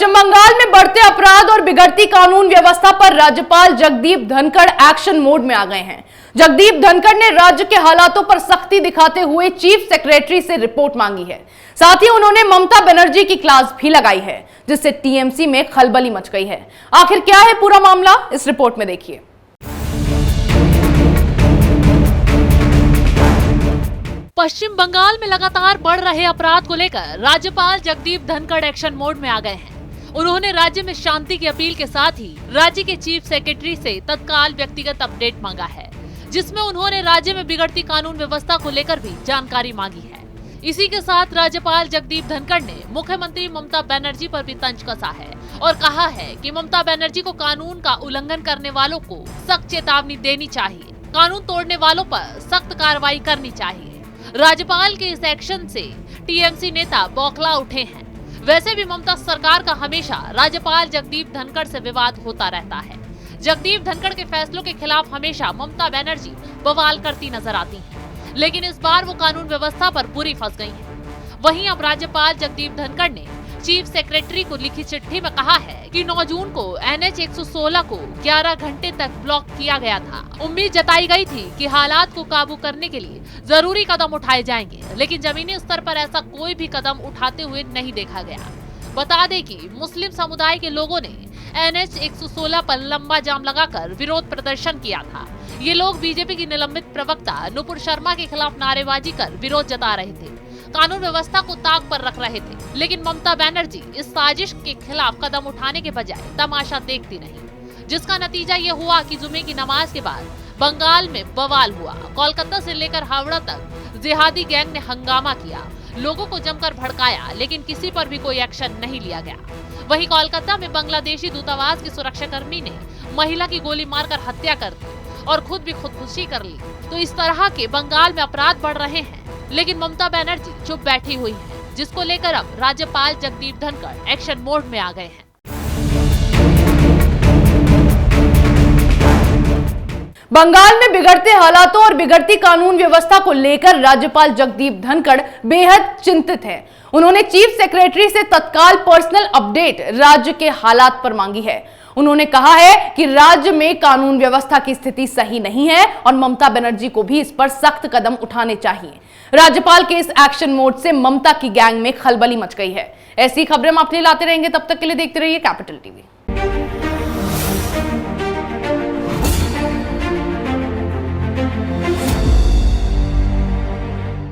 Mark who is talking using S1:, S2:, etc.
S1: पश्चिम बंगाल में बढ़ते अपराध और बिगड़ती कानून व्यवस्था पर राज्यपाल जगदीप धनखड़ एक्शन मोड में आ गए हैं। जगदीप धनखड़ ने राज्य के हालातों पर सख्ती दिखाते हुए चीफ सेक्रेटरी से रिपोर्ट मांगी है। साथ ही उन्होंने ममता बनर्जी की क्लास भी लगाई है, जिससे टीएमसी में खलबली मच गई है। आखिर क्या है पूरा मामला, इस रिपोर्ट में देखिए।
S2: पश्चिम बंगाल में लगातार बढ़ रहे अपराध को लेकर राज्यपाल जगदीप धनखड़ एक्शन मोड में आ गए हैं। उन्होंने राज्य में शांति की अपील के साथ ही राज्य के चीफ सेक्रेटरी से तत्काल व्यक्तिगत अपडेट मांगा है, जिसमें उन्होंने राज्य में बिगड़ती कानून व्यवस्था को लेकर भी जानकारी मांगी है। इसी के साथ राज्यपाल जगदीप धनखड़ ने मुख्यमंत्री ममता बनर्जी पर भी तंज कसा है और कहा है कि ममता बनर्जी को कानून का उल्लंघन करने वालों को सख्त चेतावनी देनी चाहिए, कानून तोड़ने वालों पर सख्त कार्रवाई करनी चाहिए। राज्यपाल के इस एक्शन से टीएमसी नेता बौखला उठे हैं। वैसे भी ममता सरकार का हमेशा राज्यपाल जगदीप धनखड़ से विवाद होता रहता है। जगदीप धनखड़ के फैसलों के खिलाफ हमेशा ममता बनर्जी बवाल करती नजर आती हैं, लेकिन इस बार वो कानून व्यवस्था पर बुरी फंस गई हैं। वहीं अब राज्यपाल जगदीप धनखड़ ने चीफ सेक्रेटरी को लिखी चिट्ठी में कहा है कि 9 जून को NH 116 को 11 घंटे तक ब्लॉक किया गया था। उम्मीद जताई गई थी कि हालात को काबू करने के लिए जरूरी कदम उठाए जाएंगे, लेकिन जमीनी स्तर पर ऐसा कोई भी कदम उठाते हुए नहीं देखा गया। बता दें कि मुस्लिम समुदाय के लोगों ने NH 116 पर लंबा जाम लगाकर विरोध प्रदर्शन किया था। ये लोग बीजेपी की निलंबित प्रवक्ता नुपुर शर्मा के खिलाफ नारेबाजी कर विरोध जता रहे थे, कानून व्यवस्था को ताक पर रख रहे थे। लेकिन ममता बनर्जी इस साजिश के खिलाफ कदम उठाने के बजाय तमाशा देखती नहीं, जिसका नतीजा ये हुआ कि जुमे की नमाज के बाद बंगाल में बवाल हुआ। कोलकाता से लेकर हावड़ा तक जिहादी गैंग ने हंगामा किया, लोगों को जमकर भड़काया, लेकिन किसी पर भी कोई एक्शन नहीं लिया गया। वहीं कोलकाता में बांग्लादेशी दूतावास के सुरक्षाकर्मी ने महिला की गोली मारकर हत्या कर दी और खुद भी खुदकुशी कर ली। तो इस तरह के बंगाल में अपराध बढ़ रहे हैं, लेकिन ममता बनर्जी चुप बैठी हुई है, जिसको लेकर अब राज्यपाल जगदीप धनखड़ एक्शन मोड में आ गए हैं।
S1: बंगाल में बिगड़ते हालातों और बिगड़ती कानून व्यवस्था को लेकर राज्यपाल जगदीप धनखड़ बेहद चिंतित हैं। उन्होंने चीफ सेक्रेटरी से तत्काल पर्सनल अपडेट राज्य के हालात पर मांगी है। उन्होंने कहा है कि राज्य में कानून व्यवस्था की स्थिति सही नहीं है और ममता बनर्जी को भी इस पर सख्त कदम उठाने चाहिए। राज्यपाल के इस एक्शन मोड से ममता की गैंग में खलबली मच गई है। ऐसी खबरें हम आपके लिए लाते रहेंगे, तब तक के लिए देखते रहिए कैपिटल टीवी।